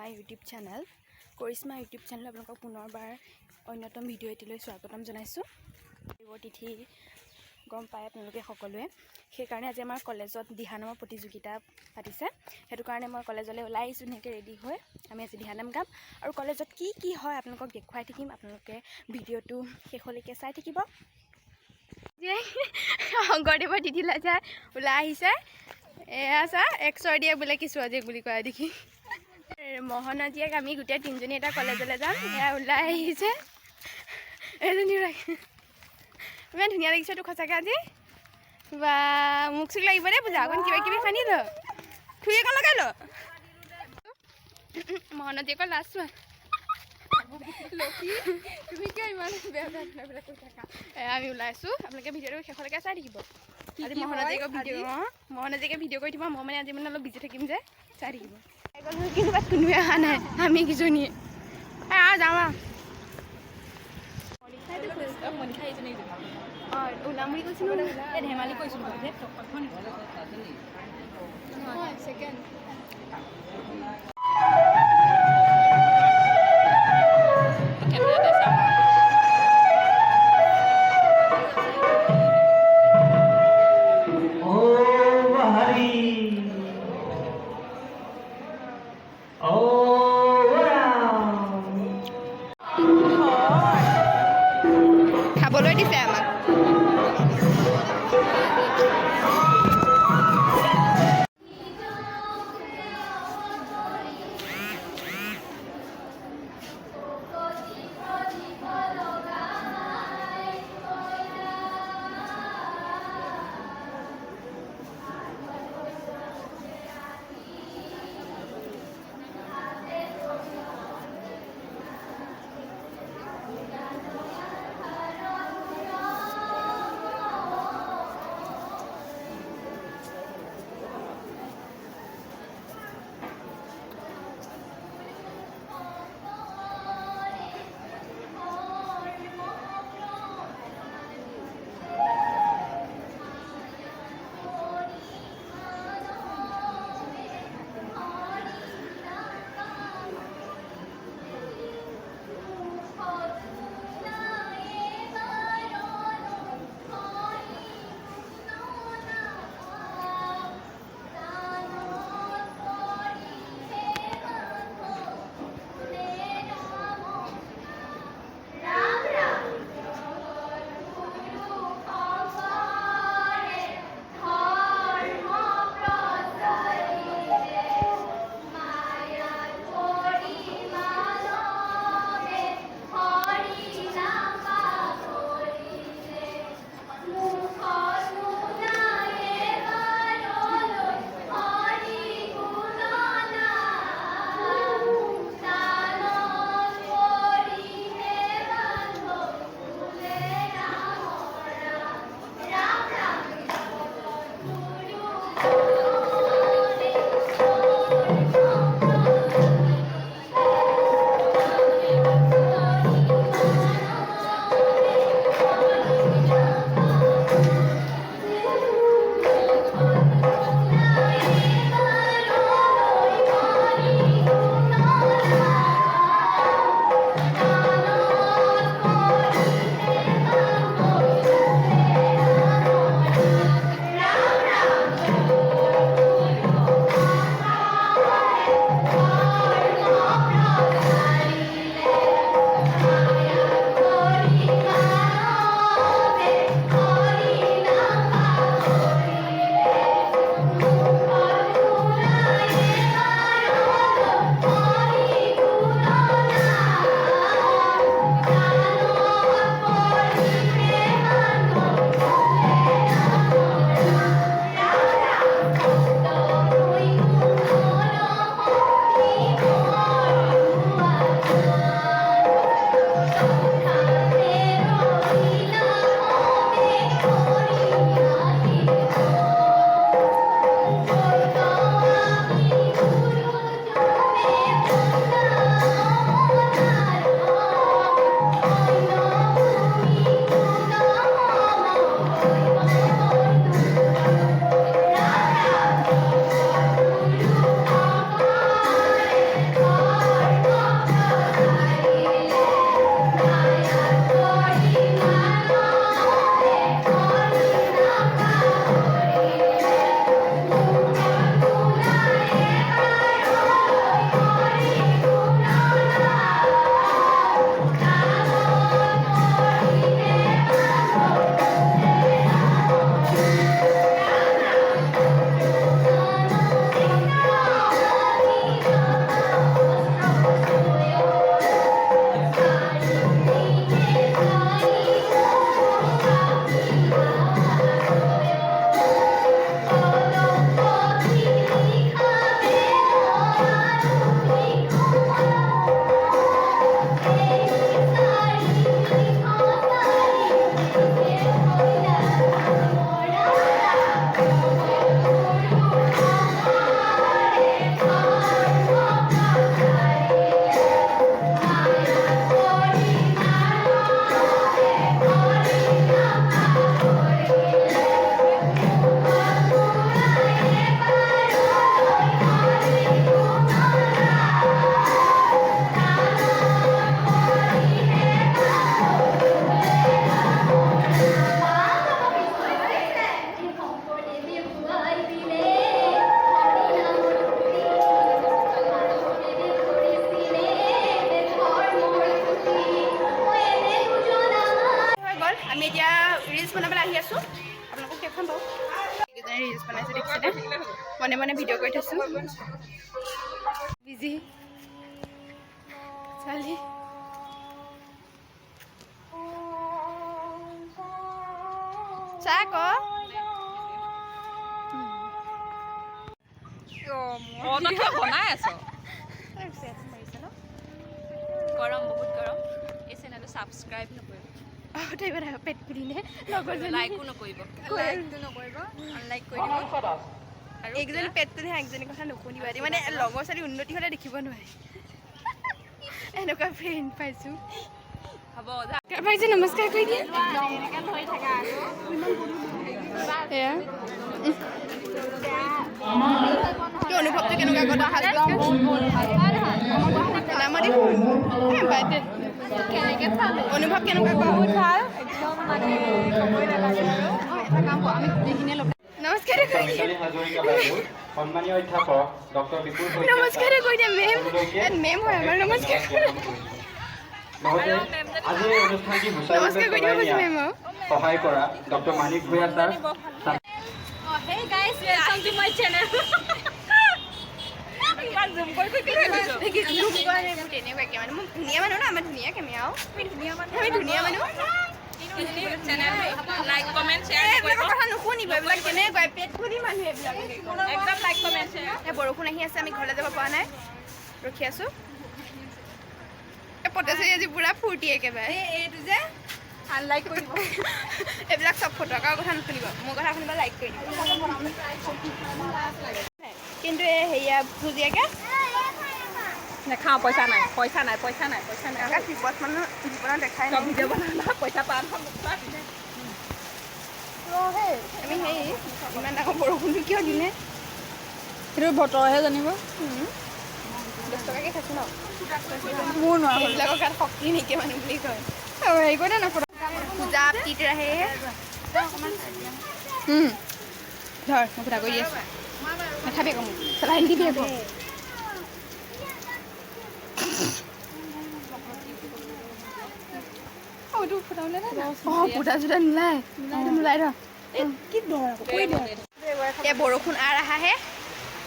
My YouTube channel Karishma YouTube channel আপোনালোকক পুনৰবাৰ অন্যতম ভিডিঅ' এটিলৈ স্বাগতম জনাইছোঁ। এইবোৰ তিথি গম পায় আপোনালোকে সকলোৱে, সেইকাৰণে আজি আমাৰ কলেজত দিহানামৰ প্ৰতিযোগিতা পাতিছে। সেইটো কাৰণে মই কলেজলৈ ওলাই আহিছোঁ ধুনীয়াকৈ ৰেডি হৈ। আমি আজি দিহানাম গাম আৰু কলেজত কি হয় আপোনালোকক দেখুৱাই থাকিম। আপোনালোকে ভিডিঅ'টো শেষলৈকে চাই থাকিব। শংকৰদেৱৰ তিথিলৈ যায় ওলাই আহিছে। এয়া চা এক্সৰ দিয়ে বোলে কিছু আজি বুলি কোৱা দেখি মহনজীয়েক আমি গোটেই তিনিজনী এটা কলেজলৈ যাম। এয়া ওলাই আহিছে এজনী ইমান ধুনীয়া লাগিছে তোক সঁচাকৈ আজি। বা মোক চুক লাগিব দেই পূজা অকণ কিবা কিবি সানি ল খুৰী অকণ লগাই ল। মহনজীয়েকৰ লাজ চোৱা আমি ওলাইছোঁ। আপোনালোকে ভিডিঅ'টো শেষলৈকে চাই থাকিব। আজি মহনজীয়েকে ভিডিঅ' কৰি দিব। মই মানে আজি মানে অলপ বিজি থাকিম যে, চাই থাকিব। কিন্তু কোনোৱে অহা নাই, আমি কিজনীয়ে যাওঁ ওলাম বুলি কৈছিলোঁ। ধেমালি কৰিছিলোঁ খাবলৈ দিছে আমাক। ৰিলছ বনাবলৈ আহি আছোঁ আপোনালোকক দেখুৱাম বাৰু এইকেইজনে ৰিলছ বনাইছে দেখিছেনে মনে মনে ভিডিঅ' কৰি থৈছোঁ বিজি ছোৱালী চাহ আকৌ বনাই আছো গৰম বহুত গৰম এই চেনেলটো ছাবস্ক্ৰাইব নকৰিব পেট পুৰিনে লগৰজনী লাইকো নকৰিব আনলাইক কৰি দিব আৰু এইকেইজনী পেট পুৰি একজনী কথা নুশুনিবা দেই মানে লগৰ ছোৱালী উন্নতি হ'লে দেখিব নোৱাৰে এনেকুৱা ফ্ৰেণ্ড পাইছোঁ হ'ব পাইছে নমস্কাৰ কৰি দিয়ে এয়া অনুভৱটো কেনেকুৱা কথা অনুভৱ কেনেকুৱা বহুত ভাল একদম মানে ক'বই নালাগে আৰু এটা কাম আমি গোটেইখিনিয়ে লগ নমস্কাৰ সন্মানীয় অধ্যাপক ডক্টৰ বিপুল নমস্কাৰ কৈ দিয়া মেম হয় আমাৰ নমস্কাৰ লগতে আজি এই অনুষ্ঠানটি সুচাৰুৰূপে চলাই নিয়াত সহায় কৰা doctor Manik Bhuyan sir Hey guys, welcome to my channel. ইমান জুম কৰি কি ভাবিছো তেনেকুৱাকে মানে মোক ধুনীয়া মানুহ ন আমাৰ ধুনীয়া কেমেৰা আমি ধুনীয়া মানুহ চেনেল লাইক কমেন্ট শেয়াৰ এইবিলাকৰ কথা নুশুনিব এইবিলাক কেনেকুৱা পেট ফুলি মানুহ এইবিলাক একদম লাইক কমেন্ট শেয়াৰ বৰষুণ আহি আছে আমি ঘৰলৈ যাব পৰা নাই ৰখি আছোঁ পটেচৰি আজি পুৰা ফূৰ্তি একেবাৰে এইটো যে আনলাইক কৰি দিব এইবিলাক চব ফটকাৰ কথা নুশুনিব মোৰ কথা শুনিব লাইক কৰি দিব কিন্তু এই হেৰিয়া ভুজিয়াকৈ নেখাওঁ পইচা নাই বিপদ মানুহ জীৱনত দেখাই নাই ভিডিঅ' বনাওঁ পইচা পাম আমি হেৰি ইমান ডাঙৰ বৰষুণটো কিয় দিলে সেইটো বতৰহে জানিব 10 টকাকৈ খাইছোঁ ন মোৰ নোৱাৰো সেইবিলাকৰ গাত শক্তি নাইকিয়া মানুহ বুলি কয় হেৰি কৰে না পূজা তিত ৰাহে ধৰ মই ফুটা কৰি আছোঁ নাখাবি আকৌ মোক চলাই দিবি আকৌ ফুটা চুটা নোলাই ধৰ ये बरखुन आ रहा है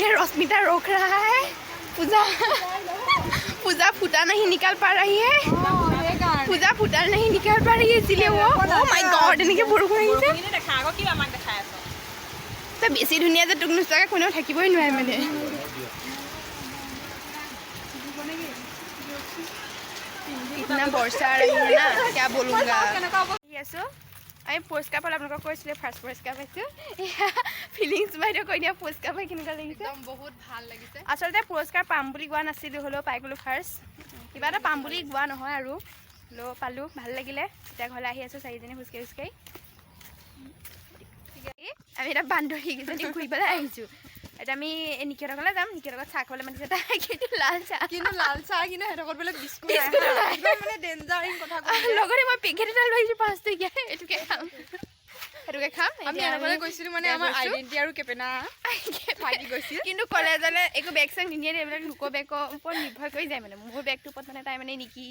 ये रश्मिता रोक रहा है पूजा पूजा फूटा नहीं निकाल पा रही है पूजा फूटा नहीं निकाल पा रही है इसलिए वो ओह माय गॉड এনেকে বৰষুণ আহিছে দেখা আকৌ কিবা আমাক দেখাই আছে তো বেছি ধুনীয়া যে তোক নুচুৱাকৈ কোনেও থাকিবই নোৱাৰে মানে इतना वर्षा आ रही है ना क्या बोलूँगा आसो আমি পুৰস্কাৰ পালে আপোনালোকক কৈছিলোঁ ফাৰ্ষ্ট পুৰস্কাৰ পাইছোঁ ফিলিংছ বাইদেউ কৈ দিয়া পুৰস্কাৰ পাই কেনেকুৱা লাগিছে একদম বহুত ভাল লাগিছে আচলতে পুৰস্কাৰ পাম বুলি কোৱা নাছিলোঁ হ'লেও পাই গ'লোঁ ফাৰ্ষ্ট কিবা এটা পাম বুলি কোৱা নহয় আৰু হ'লেও পালোঁ ভাল লাগিলে এতিয়া ঘৰলৈ আহি আছোঁ চাৰিজনী খোজকাঢ়ি খোজকাঢ়ি আমি এটা বান্ধৱীকেইজনী ঘূৰিবলৈ আহিছোঁ এতিয়া আমি নিকিহঁতৰ ঘৰলৈ যাম নিকিহঁতৰ ঘৰত চাহ খাবলৈ মাতিছে তাই কিন্তু লাল চাহ কিন্তু সিহঁতৰ ঘৰত বোলে বিস্কুট মানে ডেঞ্জাৰিং কথা লগতে মই পেকেট এটা লৈ আহিছোঁ 5 টকীয়া এইটোকে খাম সেইটোকে খাম আমি আগতে গৈছিলোঁ মানে আমাৰ আইডেণ্টি আৰু কেপেনা থাকি গৈছিল কিন্তু কলেজলৈ একো বেগ চেগ নিনিয়ে এইবিলাক লোকৰ বেগৰ ওপৰত নিৰ্ভৰ কৰি যায় মানে মোৰ বেগটোৰ ওপৰত মানে তাই মানে নেকি